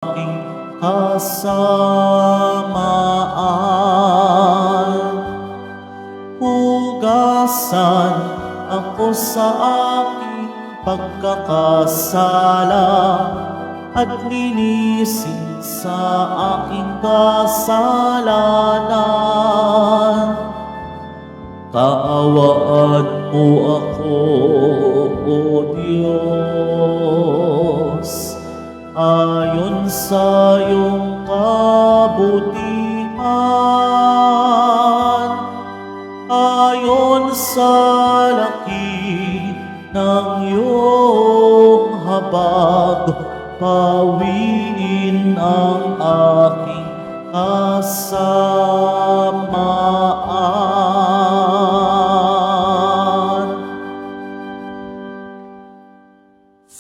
aking kasamaan. Hugasan ako sa aking pagkakasala at linisin sa aking kasalanan. Kaawaan mo ako, O Diyos, ayon sa iyong kabutihan, ayon sa laki ng iyong habag, pawiin ang aking kasamaan.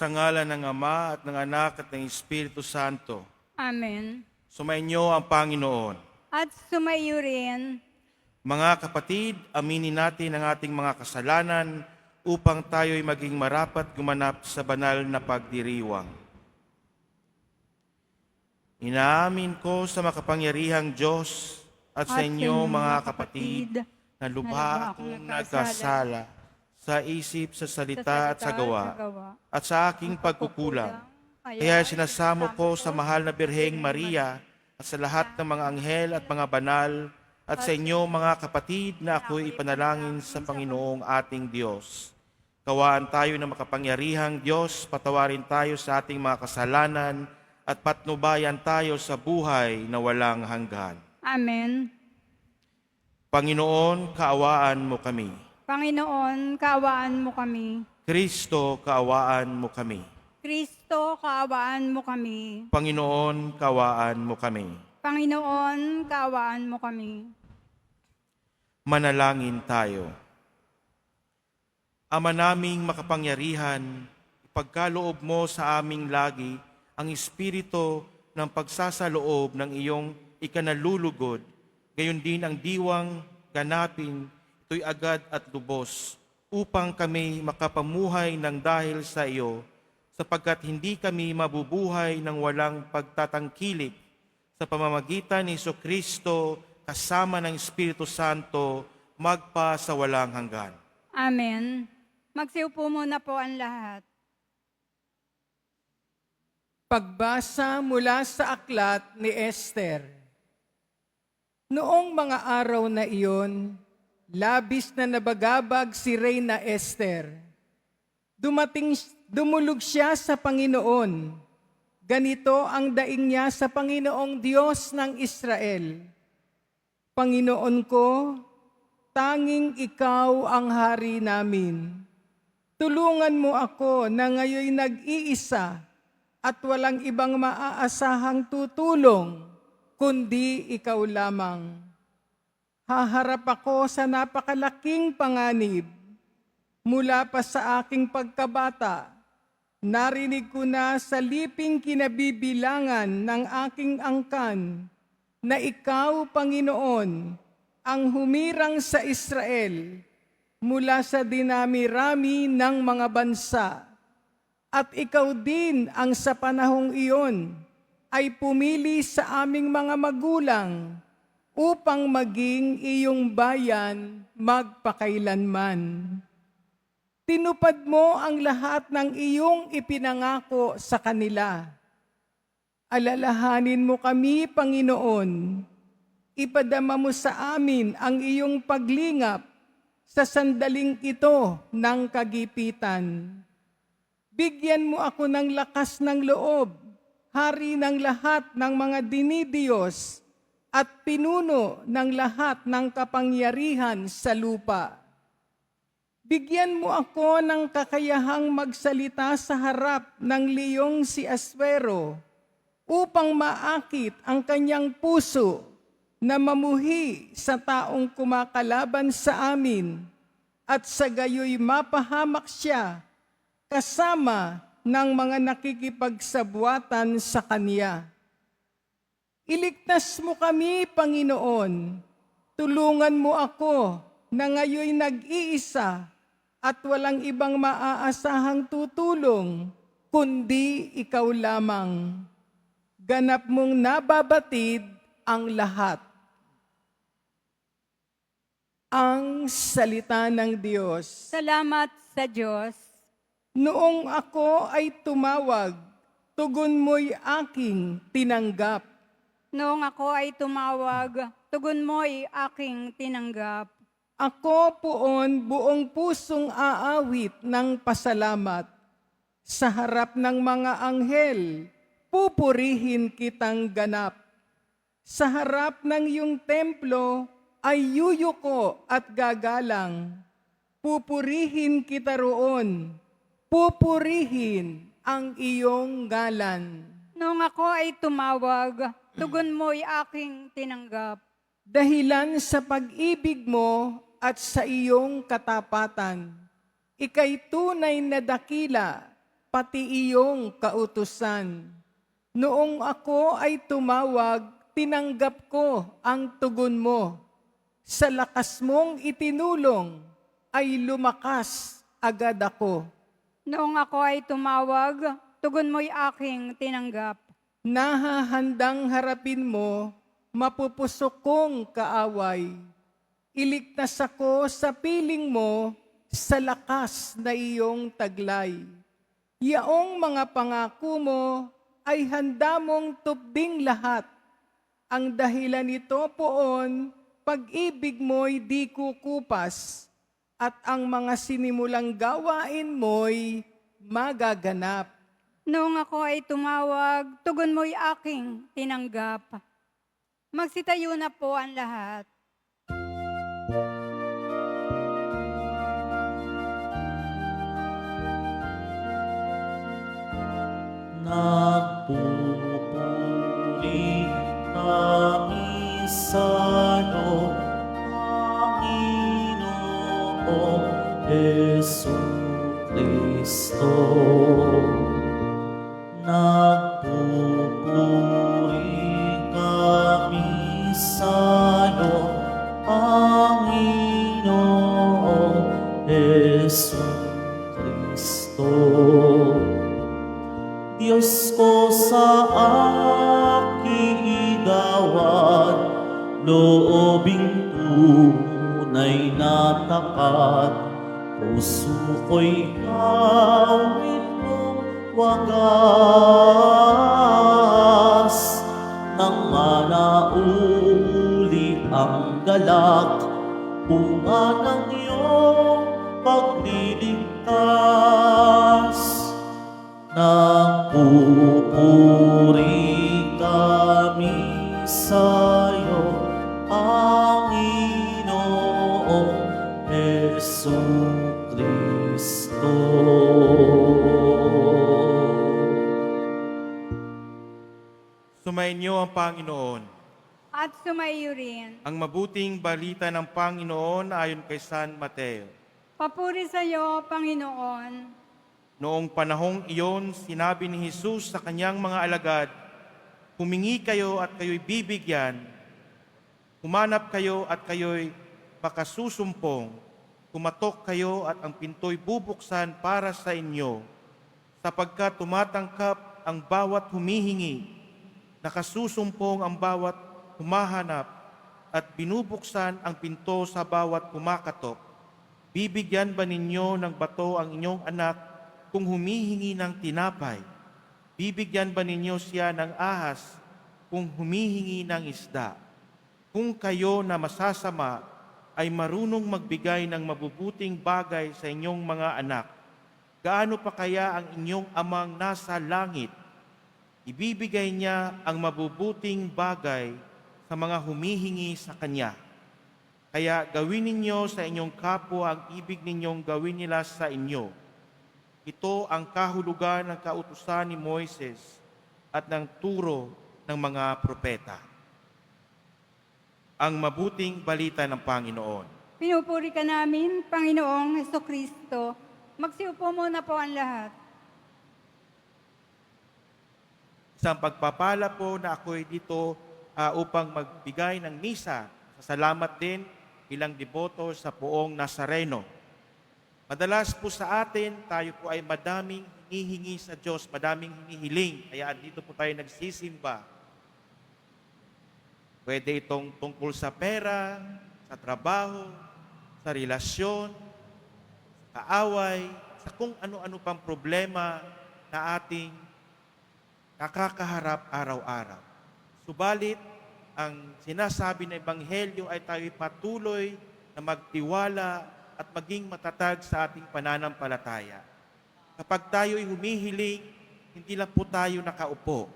Sa ngalan ng Ama at ng Anak at ng Espiritu Santo, Amen. sumainyo ang Panginoon. At sumayo rin, Mga kapatid, aminin natin ang ating mga kasalanan upang tayo'y maging marapat gumanap sa banal na pagdiriwang. Inaamin ko sa makapangyarihang Diyos at sa inyo mga kapatid na lubha akong nagkasala sa isip, sa salita at sa gawa, at sa aking pagkukulang. Kaya sinasamo ko sa mahal na Birheng Maria at sa lahat ng mga anghel at mga banal at sa inyo mga kapatid na ako'y ipanalangin sa Panginoong ating Diyos. Kawaan tayo ng makapangyarihang Diyos, patawarin tayo sa ating mga kasalanan at patnubayan tayo sa buhay na walang hanggan. Amen. Panginoon, kaawaan mo kami. Panginoon, kaawaan mo kami. Kristo, kaawaan mo kami. Kristo, kaawaan mo kami. Panginoon, kaawaan mo kami. Panginoon, kaawaan mo kami. Manalangin tayo. Ama naming makapangyarihan, ipagkaloob mo sa aming lagi ang espiritu ng pagsasaloob ng iyong ikanalulugod, gayon din ang diwang ganapin ito'y agad at lubos, upang kami makapamuhay ng dahil sa iyo, sapagkat hindi kami mabubuhay ng walang pagtatangkilik sa pamamagitan ni Jesucristo kasama ng Espiritu Santo magpa sa walang hanggan. Amen. Magsiupo muna po ang lahat. Pagbasa mula sa aklat ni Esther. Noong mga araw na iyon, labis na nabagabag si Reyna Esther. Dumulog siya sa Panginoon. Ganito ang daing niya sa Panginoong Diyos ng Israel. Panginoon ko, tanging ikaw ang hari namin. Tulungan mo ako na ngayoy nag-iisa at walang ibang maaasahang tutulong, kundi ikaw lamang. Haharap ako sa napakalaking panganib. Mula pa sa aking pagkabata, narinig ko na sa liping kinabibilangan ng aking angkan na ikaw, Panginoon, ang humirang sa Israel mula sa dinami-rami ng mga bansa. At ikaw din ang sa panahong iyon ay pumili sa aming mga magulang upang maging iyong bayan magpakailanman. Tinupad mo ang lahat ng iyong ipinangako sa kanila. Alalahanin mo kami, Panginoon. Ipadama mo sa amin ang iyong paglingap sa sandaling ito ng kagipitan. Bigyan mo ako ng lakas ng loob, hari ng lahat ng mga dinidiyos, at pinuno ng lahat ng kapangyarihan sa lupa. Bigyan mo ako ng kakayahang magsalita sa harap ng leyong si Aswero upang maakit ang kanyang puso na mamuhi sa taong kumakalaban sa amin at sa gayoy mapahamak siya kasama ng mga nakikipagsabuatan sa kanya. Iligtas mo kami, Panginoon. Tulungan mo ako na ngayoy nag-iisa at walang ibang maaasahang tutulong, kundi ikaw lamang. ganap mong nababatid ang lahat. Ang salita ng Diyos. Salamat sa Diyos. Noong ako ay tumawag, tugon mo'y aking tinanggap. Noong ako ay tumawag, tugon mo'y aking tinanggap. Ako poon buong pusong aawit ng pasalamat. Sa harap ng mga anghel, pupurihin kitang ganap. Sa harap ng iyong templo, ay yuyuko at gagalang. Pupurihin kita roon, pupurihin ang iyong galan. Noong ako ay tumawag, tugon mo'y aking tinanggap. Dahilan sa pag-ibig mo at sa iyong katapatan, ika'y tunay na dakila, pati iyong kautusan. Noong ako ay tumawag, tinanggap ko ang tugon mo. Sa lakas mong itinulong, ay lumakas agad ako. Noong ako ay tumawag, tugon mo'y aking tinanggap. Nahahandang harapin mo, mapupusok kong kaaway. Iligtas ako sa piling mo, sa lakas na iyong taglay. Yaong mga pangako mo, ay handa mong tupding lahat. Ang dahilan nito poon, pag-ibig mo'y di kukupas, at ang mga sinimulang gawain mo'y magaganap. Noong ako ay tumawag, tugon mo'y aking tinanggap. Magsitayo na po ang lahat. Nagpupuri kami sa'yo, Panginoong Jesucristo. Nagpupuri kami sa'yo, Panginoong Jesucristo. Diyos ko sa aking igawad, loobing tunay na tapat, puso ko'y gawin mong wagas, nang manauli ang galak, bunga ng iyong pagliligtas. Nagpupuri kami sa'yo, Panginoong Jesucristo. Sumainyo ang Panginoon. At sumaiyo rin. Ang mabuting balita ng Panginoon ayon kay San Mateo. Papuri sa iyo, Panginoon. Noong panahong iyon, sinabi ni Jesus sa kanyang mga alagad, humingi kayo at kayo'y bibigyan, humanap kayo at kayo'y makasusumpong, kumatok kayo at ang pinto'y bubuksan para sa inyo, sapagkat tumatangkap ang bawat humihingi, nakasusumpong ang bawat humahanap, at binubuksan ang pinto sa bawat kumakatok. Bibigyan ba ninyo ng bato ang inyong anak kung humihingi ng tinapay? Bibigyan ba ninyo siya ng ahas kung humihingi ng isda? Kung kayo na masasama ay marunong magbigay ng mabubuting bagay sa inyong mga anak, gaano pa kaya ang inyong amang nasa langit? Ibibigay niya ang mabubuting bagay sa mga humihingi sa kanya. Kaya gawin ninyo sa inyong kapwa ang ibig ninyong gawin nila sa inyo. Ito ang kahulugan ng kautusan ni Moises at ng turo ng mga propeta. Ang mabuting balita ng Panginoon. Pinupuri ka namin, Panginoong Jesucristo. Magsiupo muna po ang lahat. Isang pagpapala po na ako'y dito upang magbigay ng misa. Salamat din bilang deboto sa Poong Nazareno. Madalas po sa atin, tayo po ay madaming hinihingi sa Diyos, madaming hinihiling. Kaya dito po tayo nagsisimba. Pwede itong tungkol sa pera, sa trabaho, sa relasyon, sa kaaway, sa kung ano-ano pang problema na ating nakakaharap araw-araw. Subalit, ang sinasabi ng Ebanghelyo ay tayo patuloy na magtiwala at maging matatag sa ating pananampalataya. Kapag tayo'y humihiling, hindi lang po tayo nakaupo,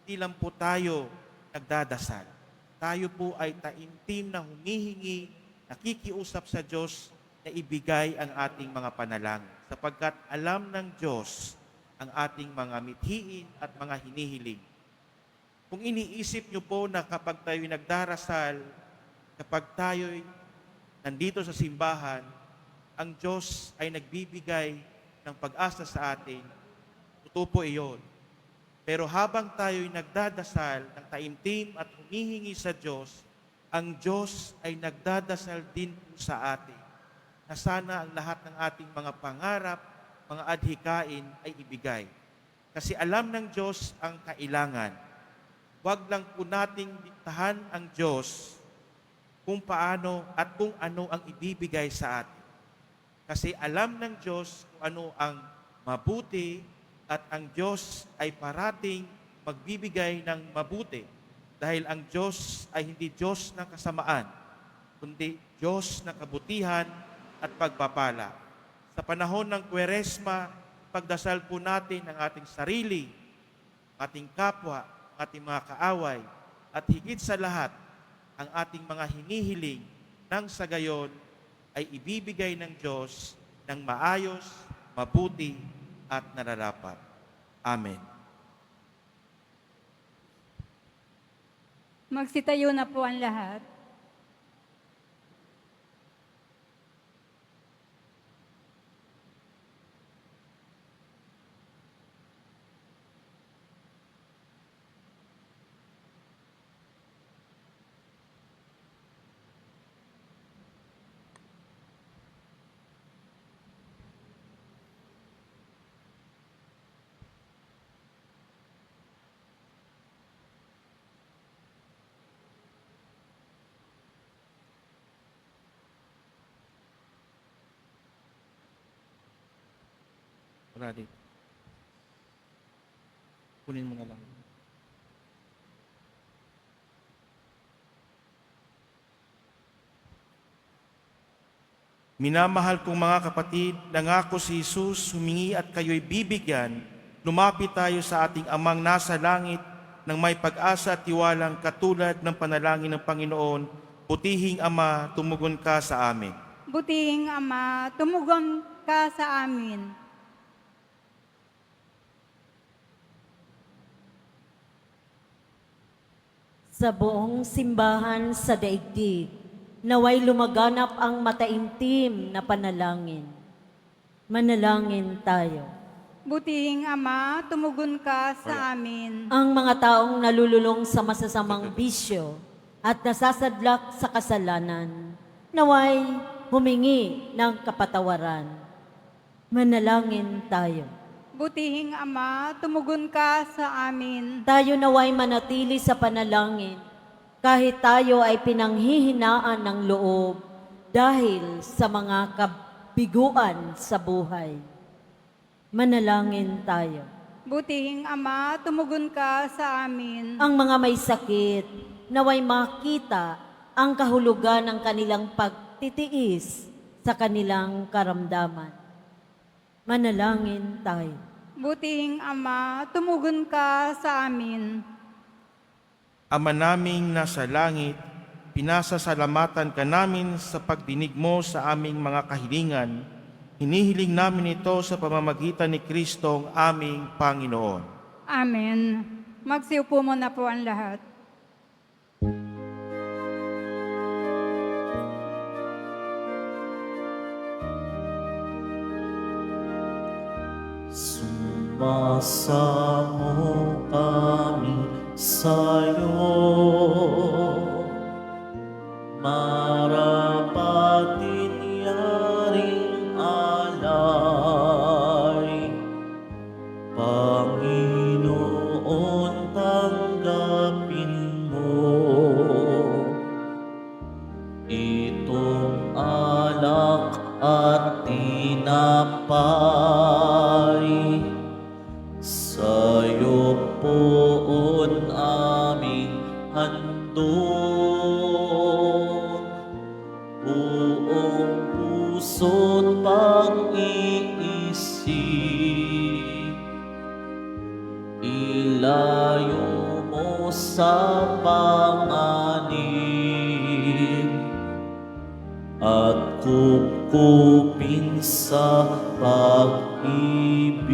hindi lang po tayo nagdadasal. Tayo po ay taimtim na humihingi, nakikiusap sa Diyos na ibigay ang ating mga panalangin. Sapagkat alam ng Diyos ang ating mga mithiin at mga hinihiling. Kung iniisip niyo po na kapag tayo'y nagdarasal, kapag tayo'y nandito sa simbahan, ang Diyos ay nagbibigay ng pag-asa sa atin, totoo po iyon. Pero habang tayo'y nagdadasal ng taimtim at humihingi sa Diyos, ang Diyos ay nagdadasal din po sa atin na sana ang lahat ng ating mga pangarap, mga adhikain ay ibigay. Kasi alam ng Diyos ang kailangan. Huwag lang po nating diktahan ang Diyos kung paano at kung ano ang ibibigay sa atin. Kasi alam ng Diyos kung ano ang mabuti at ang Diyos ay parating magbibigay ng mabuti. Dahil ang Diyos ay hindi Diyos ng kasamaan, kundi Diyos ng kabutihan at pagpapala. Sa panahon ng Kwaresma, pagdasal po natin ang ating sarili, ating kapwa, ating mga kaaway, at higit sa lahat, ang ating mga hinihiling nang sa gayon ay ibibigay ng Diyos ng maayos, mabuti, at nararapat. Amen. Magsitayo na po ang lahat. Wala dito. Kunin mo na lang. Minamahal kong mga kapatid, nangako si Jesus, humingi at kayo'y bibigyan, lumapit tayo sa ating Amang nasa langit nang may pag-asa at tiwalang katulad ng panalangin ng Panginoon. Butihing Ama, tumugon ka sa amin. Butihing Ama, tumugon ka sa amin. Sa buong simbahan sa daigdig, naway lumaganap ang mataimtim na panalangin. Manalangin tayo. Butihing Ama, tumugon ka sa amin. Ang mga taong nalululong sa masasamang bisyo at nasasadlak sa kasalanan, naway humingi ng kapatawaran. Manalangin tayo. Butihing Ama, tumugon ka sa amin. Tayo naway manatili sa panalangin kahit tayo ay pinanghihinaan ng loob dahil sa mga kabiguan sa buhay. Manalangin tayo. Butihing Ama, tumugon ka sa amin. Ang mga may sakit naway makita ang kahulugan ng kanilang pagtitiis sa kanilang karamdaman. Manalangin tayo. Butihing Ama, tumugon ka sa amin. Ama naming nasa langit, pinasasalamatan ka namin sa pagdinig mo sa aming mga kahilingan. Hinihiling namin ito sa pamamagitan ni Kristo ang aming Panginoon. Amen. Magsiupo muna po ang lahat. Sumasamo kami sa'yo, marapatin yaring aming handog. Buong puso't pag-iisip, ilayo mo sa panganib, at kupkupin sa pag-ibig.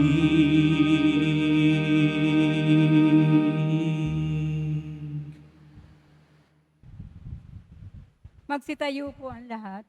Magsitayo po ang lahat.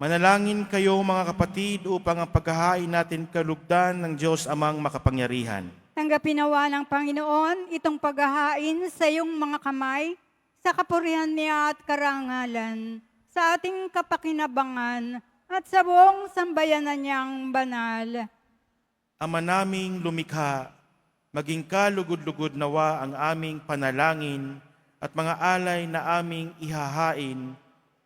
Manalangin kayo mga kapatid upang ang paghahain natin kalugdan ng Diyos Amang makapangyarihan. Tanggapin nawa ng Panginoon itong paghahain sa iyong mga kamay, sa kapurihan niya at karangalan, sa ating kapakinabangan at sa buong sambayanan niyang banal. Ama naming lumikha, maging kalugod-lugod nawa ang aming panalangin at mga alay na aming ihahain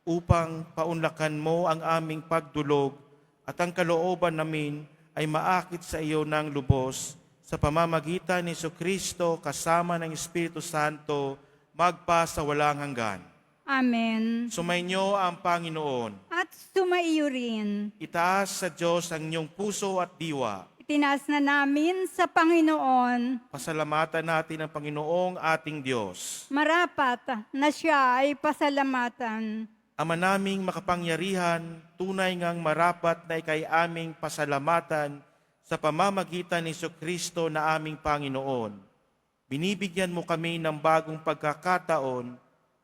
upang paunlakan mo ang aming pagdulog at ang kalooban namin ay maakit sa iyo ng lubos sa pamamagitan ni Jesucristo kasama ng Espiritu Santo magpa sa walang hanggan. Amen. Sumainyo ang Panginoon. At sumaiyo rin. Itaas sa Diyos ang inyong puso at diwa. Itinaas na namin sa Panginoon. Pasalamatan natin ang Panginoong ating Diyos. Marapat na siya ay pasalamatan. Ama naming makapangyarihan, tunay ngang marapat na ikay aming pasalamatan sa pamamagitan ni Jesucristo na aming Panginoon. Binibigyan mo kami ng bagong pagkakataon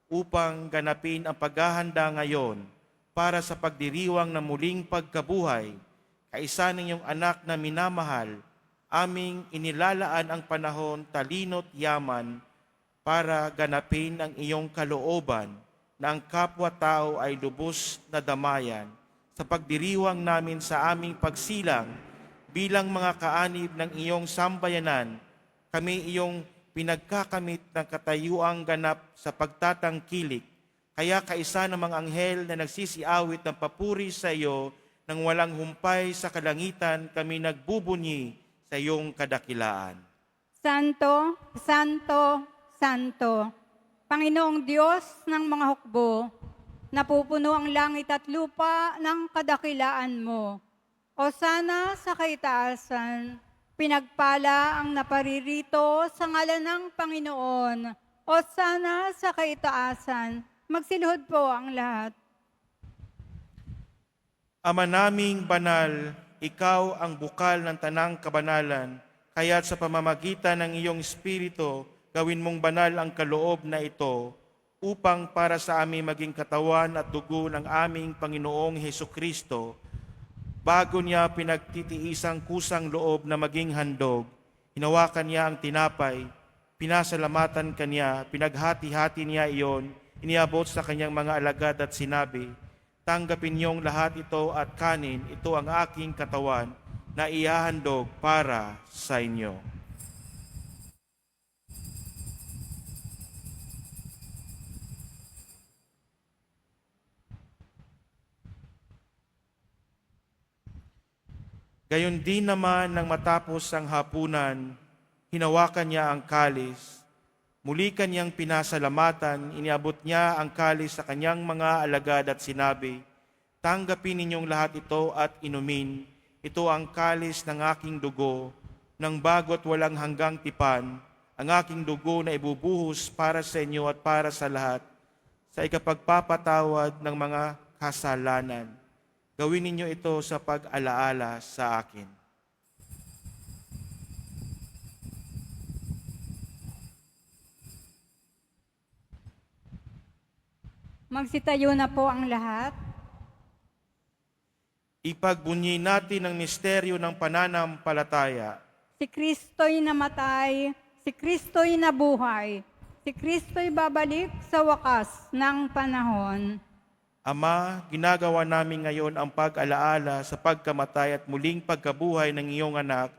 upang ganapin ang paghahanda ngayon para sa pagdiriwang ng muling pagkabuhay, kaisa ng iyong anak na minamahal, aming inilalaan ang panahon, talino't yaman para ganapin ang iyong kalooban na ang kapwa-tao ay lubos na damayan sa pagdiriwang namin sa aming pagsilang bilang mga kaanib ng iyong sambayanan. Kami iyong pinagkakamit ng katayuang ganap sa pagtatangkilik. Kaya kaisa ng mga anghel na nagsisiawit ng papuri sa iyo nang walang humpay sa kalangitan, kami nagbubunyi sa iyong kadakilaan. Santo, Santo, Santo, Panginoong Diyos ng mga hukbo, napupuno ang langit at lupa ng kadakilaan mo. O sana sa kaitaasan, pinagpala ang naparirito sa ngalan ng Panginoon. O sana sa kaitaasan, magsiluhod po ang lahat. Ama naming banal, ikaw ang bukal ng tanang kabanalan, kaya't sa pamamagitan ng iyong Espiritu, gawin mong banal ang kaloob na ito upang para sa aming maging katawan at dugo ng aming Panginoong Hesukristo. Bago niya pinagtitiisang kusang loob na maging handog, hinawakan niya ang tinapay, pinasalamatan kanya, pinaghati-hati niya iyon, iniabot sa kanyang mga alagad at sinabi, "Tanggapin niyong lahat ito at kanin, ito ang aking katawan na ihahandog para sa inyo." Gayon din naman nang matapos ang hapunan, hinawakan niya ang kalis. Muli kanyang pinasalamatan, iniabot niya ang kalis sa kanyang mga alagad at sinabi, "Tanggapin ninyong lahat ito at inumin. Ito ang kalis ng aking dugo, ng bago't walang hanggang tipan, ang aking dugo na ibubuhos para sa inyo at para sa lahat, sa ikapagpapatawad ng mga kasalanan. Gawin ninyo ito sa pag-alaala sa akin." Magsitayo na po ang lahat. Ipagbunyi natin ang misteryo ng pananampalataya. Si Kristo'y namatay, si Kristo'y nabuhay, si Kristo'y babalik sa wakas ng panahon. Ama, ginagawa namin ngayon ang pag-alaala sa pagkamatay at muling pagkabuhay ng iyong anak,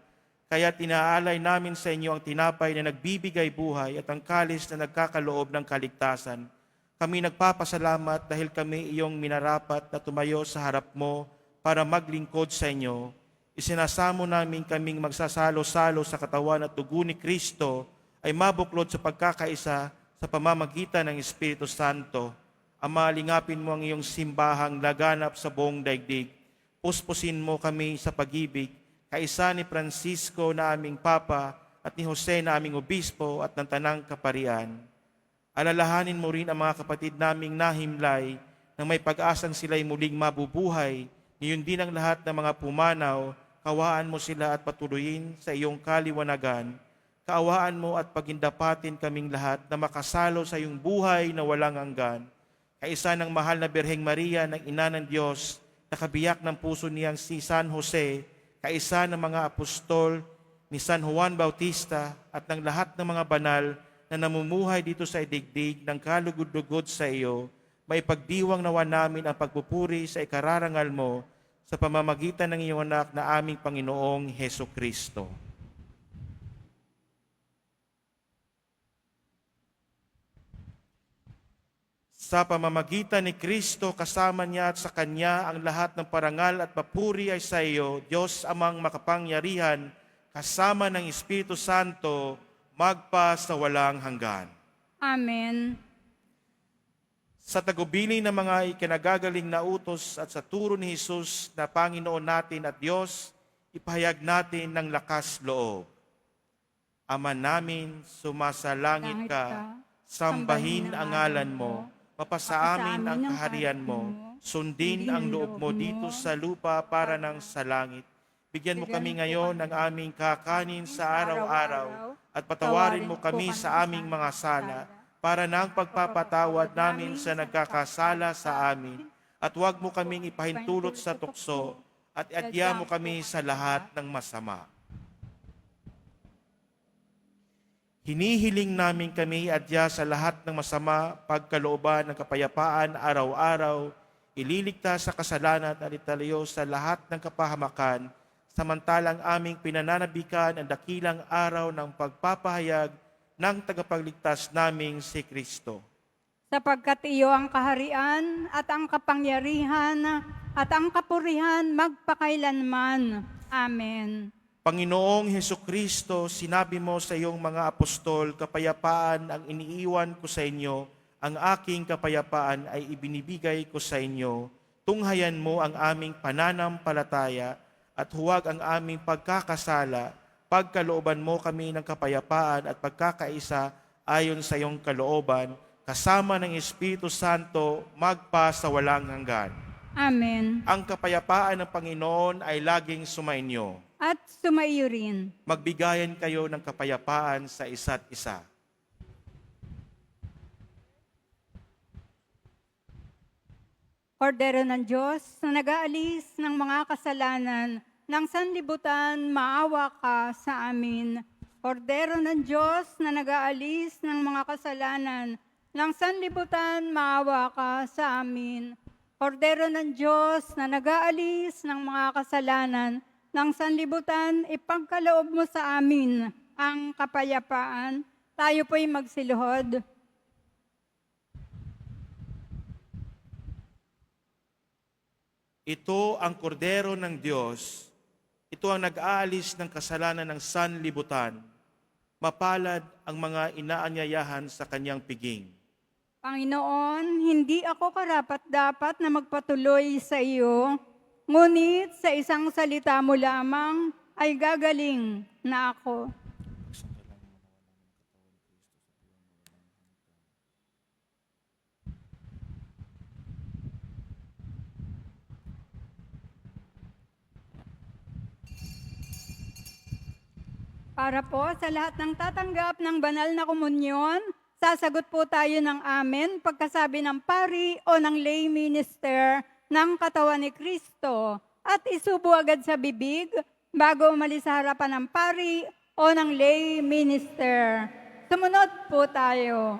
kaya tinaalay namin sa inyo ang tinapay na nagbibigay buhay at ang kalis na nagkakaloob ng kaligtasan. Kami nagpapasalamat dahil kami iyong minarapat na tumayo sa harap mo para maglingkod sa inyo. Isinasamo namin kaming magsasalo-salo sa katawan at dugo ni Kristo ay mabuklod sa pagkakaisa sa pamamagitan ng Espiritu Santo. Ama, lingapin mo ang iyong simbahang laganap sa buong daigdig. Puspusin mo kami sa pag-ibig, kaisa ni Francisco na aming Papa at ni Jose na aming Obispo at ng Tanang Kaparian. Alalahanin mo rin ang mga kapatid naming nahimlay nang may pag-asang sila'y muling mabubuhay. Ngayon din ang lahat ng mga pumanaw, kawaan mo sila at patuloyin sa iyong kaliwanagan. Kaawaan mo at pagindapatin kaming lahat na makasalo sa iyong buhay na walang hanggan. Kaisa ng mahal na Birheng Maria ng Ina ng Diyos, na kabiyak ng puso niyang si San Jose, kaisa ng mga apostol ni San Juan Bautista at ng lahat ng mga banal na namumuhay dito sa idigdig ng kalugod-lugod sa iyo, maipagdiwang nawa namin ang pagpupuri sa ikararangal mo sa pamamagitan ng iyong anak na aming Panginoong Heso Kristo. Sa pamamagitan ni Kristo, kasama niya at sa Kanya ang lahat ng parangal at papuri ay sa iyo, Diyos amang makapangyarihan, kasama ng Espiritu Santo, magpa sa walang hanggan. Amen. Sa tagubilin ng mga ikinagagaling na utos at sa turo ni Jesus na Panginoon natin at Diyos, ipahayag natin ng lakas loob. Ama namin, sumasalangit ka, sambahin ang ngalan mo, mapasa amin ang kaharian mo, sundin ang loob mo dito sa lupa para ng sa langit. Bigyan mo kami ngayon ng aming kakanin sa araw-araw at patawarin mo kami sa aming mga sala para ng pagpapatawad namin sa nagkakasala sa amin. At huwag mo kaming ipahintulot sa tukso at adya mo kami sa lahat ng masama. Hinihiling namin kami adya sa lahat ng masama, pagkalooban ng kapayapaan araw-araw, ililigtas sa kasalanan at italayo sa lahat ng kapahamakan, samantalang aming pinananabikan ang dakilang araw ng pagpapahayag ng tagapagligtas naming si Kristo. Sapagkat iyo ang kaharian at ang kapangyarihan at ang kapurihan magpakailanman. Amen. Panginoong Hesukristo, sinabi mo sa iyong mga apostol, kapayapaan ang iniiwan ko sa inyo, ang aking kapayapaan ay ibinibigay ko sa inyo. Tunghayan mo ang aming pananampalataya at huwag ang aming pagkakasala. Pagkalooban mo kami ng kapayapaan at pagkakaisa ayon sa iyong kalooban, kasama ng Espiritu Santo, magpa sa walang hanggan. Amen. Ang kapayapaan ng Panginoon ay laging sumainyo. At sumaiyo rin. Magbigayan kayo ng kapayapaan sa isa't isa. Kordero ng Diyos na nag-aalis ng mga kasalanan ng sanlibutan, maawa ka sa amin. Kordero ng Diyos na nag-aalis ng mga kasalanan ng sanlibutan, maawa ka sa amin. Kordero ng Diyos na nag-aalis ng mga kasalanan ng sanlibutan, ipagkaloob mo sa amin ang kapayapaan. Tayo po'y magsiluhod. Ito ang kordero ng Diyos. Ito ang nag-aalis ng kasalanan ng sanlibutan. Mapalad ang mga inaanyayahan sa kanyang piging. Panginoon, hindi ako karapat-dapat na magpatuloy sa iyo, ngunit sa isang salita mo lamang ay gagaling na ako. Para po sa lahat ng tatanggap ng banal na komunyon, sasagot po tayo ng amen pagkasabi ng pari o ng lay minister ng katawan ni Kristo. at isubo agad sa bibig bago umalis sa harapan ng pari o ng lay minister. Sumunod po tayo.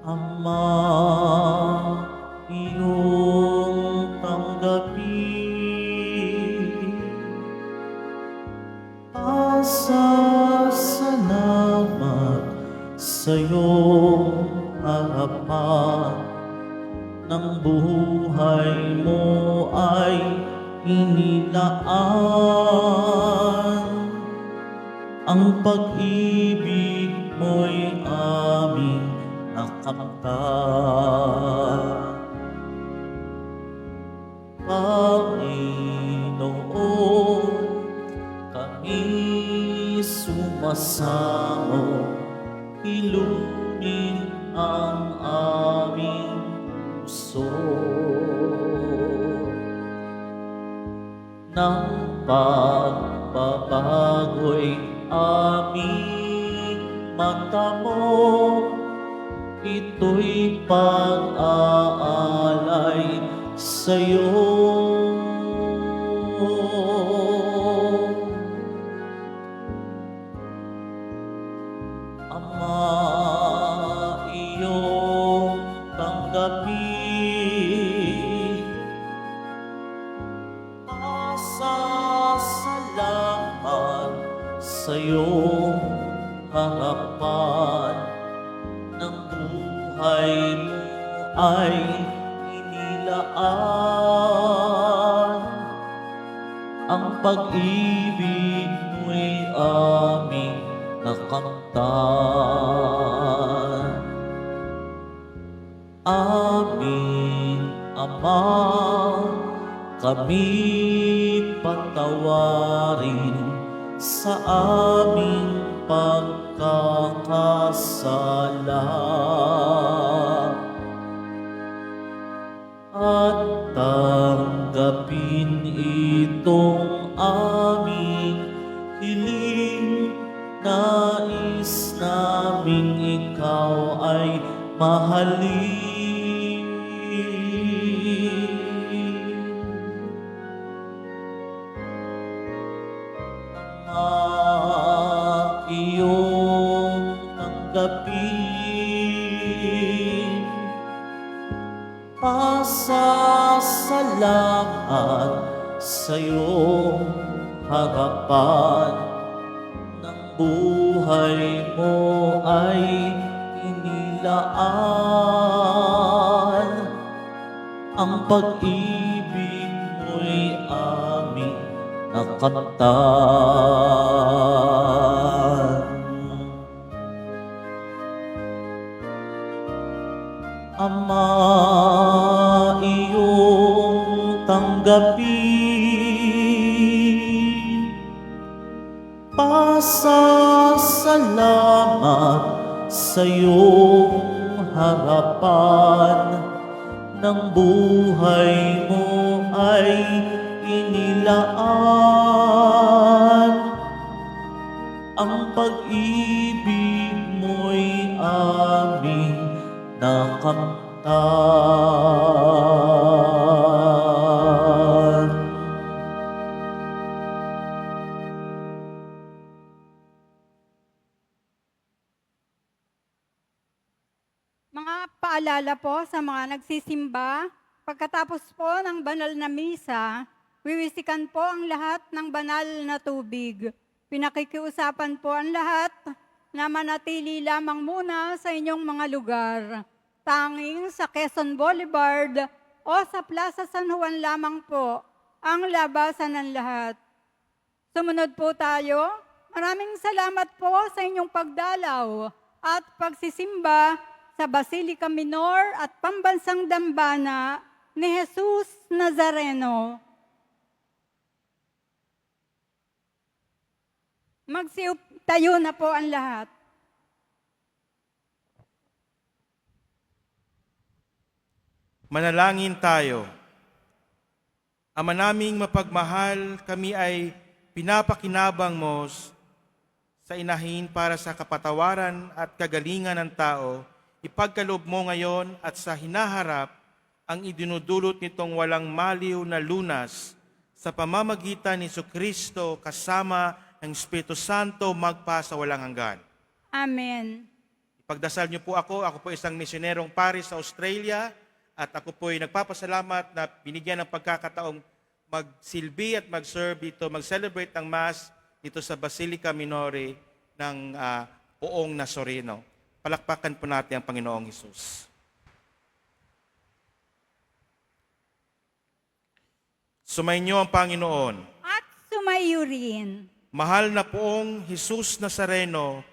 Ama, iyong tanggapin. Pasasalamat sa iyong harapan. Ng buhay mo ay inilaan. Ang pag-ibig mo'y aming nakamtan. Panginoon, kami sumasamo, ilumin ang aming puso. Nang pagbabago'y aming mata mo, ito'y pag-aalay sa'yo. Ama, iyong tanggapin. Pasasalamat sa iyong harapan. Ng buhay mo ay inilaan. Ang pag-ibig mo'y aming nakamtan. Aming Ama, kami patawarin sa aming pagkakasala at tanggapin itong aming hiling. Nais naming ikaw ay mahalin. Ama, iyong tanggapin. Pasasalamat sa iyong harapan. Ng buhay mo ay inilaan. Ang pag-ibig mo'y aming nakamtan. Ama, iyong tanggapin. Pasasalamat sa iyong harapan. Ng buhay mo ay inilaan. Ang pag-ibig mo'y aming nakamtan. Mga paalala po sa mga nagsisimba, pagkatapos po ng banal na misa, wiwisikan po ang lahat ng banal na tubig. Pinakikiusapan po ang lahat na manatili lamang muna sa inyong mga lugar. Tanging sa Quezon Boulevard o sa Plaza San Juan lamang po ang labasan ng lahat. Sumunod po tayo. Maraming salamat po sa inyong pagdalaw at pagsisimba sa Basilica Minor at Pambansang Dambana ni Jesus Nazareno. Tayo na po ang lahat. Manalangin tayo. Ama naming mapagmahal, kami ay pinapakinabang mo sa inahin para sa kapatawaran at kagalingan ng tao. Ipagkaloob mo ngayon at sa hinaharap ang idinudulot nitong walang maliw na lunas sa pamamagitan ni Jesucristo kasama ng Espiritu Santo magpa sa walang hanggan. Amen. Ipagdasal niyo po ako po isang misyonerong Paris sa Australia at ako po ay nagpapasalamat na binigyan ng pagkakataong magsilbi at mag-serve dito, mag-celebrate ng Mass dito sa Basilica Minore ng Poong Nazareno. Palakpakan po natin ang Panginoong Hesus. Sumainyo ang Panginoon. At sumayo rin. Mahal na Poong Hesus Nazareno,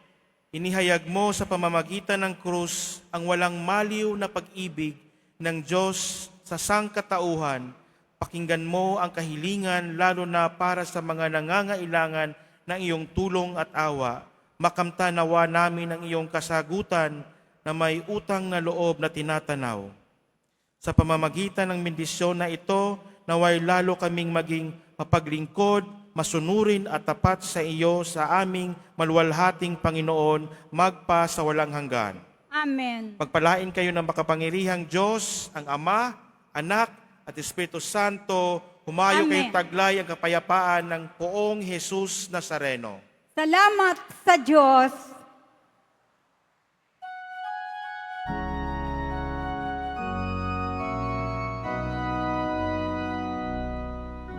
inihayag mo sa pamamagitan ng krus ang walang maliw na pag-ibig ng Diyos sa sangkatauhan. Pakinggan mo ang kahilingan lalo na para sa mga nangangailangan ng iyong tulong at awa. Makamta nawa namin ang iyong kasagutan na may utang na loob na tinatanaw. Sa pamamagitan ng bendisyon na ito, naway lalo kaming maging mapaglingkod, masunurin at tapat sa iyo sa aming maluwalhating Panginoon, magpa sa walang hanggan. Amen. Pagpalain kayo ng makapangyarihang Diyos, ang Ama, Anak, at Espiritu Santo, humayo Amen. kayong taglay ang kapayapaan ng Poong Hesus Nazareno. Salamat sa Diyos.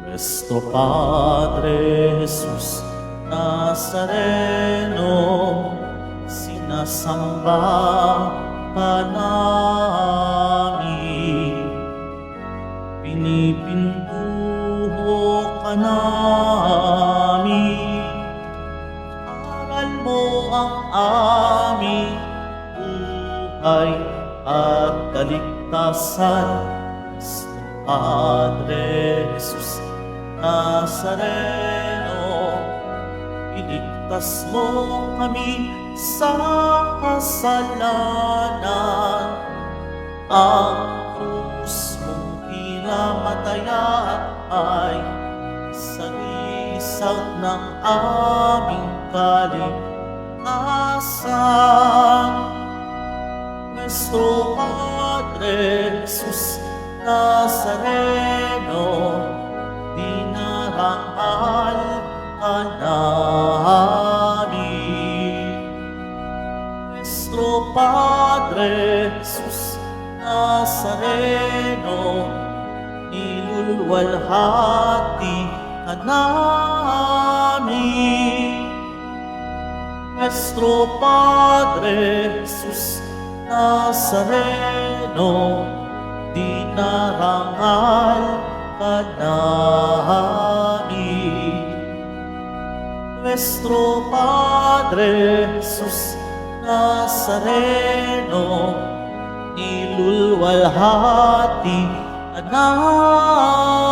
Nuestro Padre Jesús Nazareno, sinasamba ka namin, pinipintuho ka namin, aral mo ang aming buhay at kaligtasan. Nuestro Padre Jesús Nazareno, iligtas mo kami sa kasalanan. Ang krus mong pinamatayan ay sagisag ng aming kaligtasan. Nuestro Padre Jesus Nazareno, dinarangal ka namin. Nuestro Padre Jesus Nazareno, nilulwalhati ka namin. Nuestro Padre Jesus Nazareno, dinarangal ka namin. Nuestro Padre Jesus Nazareno, nilulwalhati ka namin.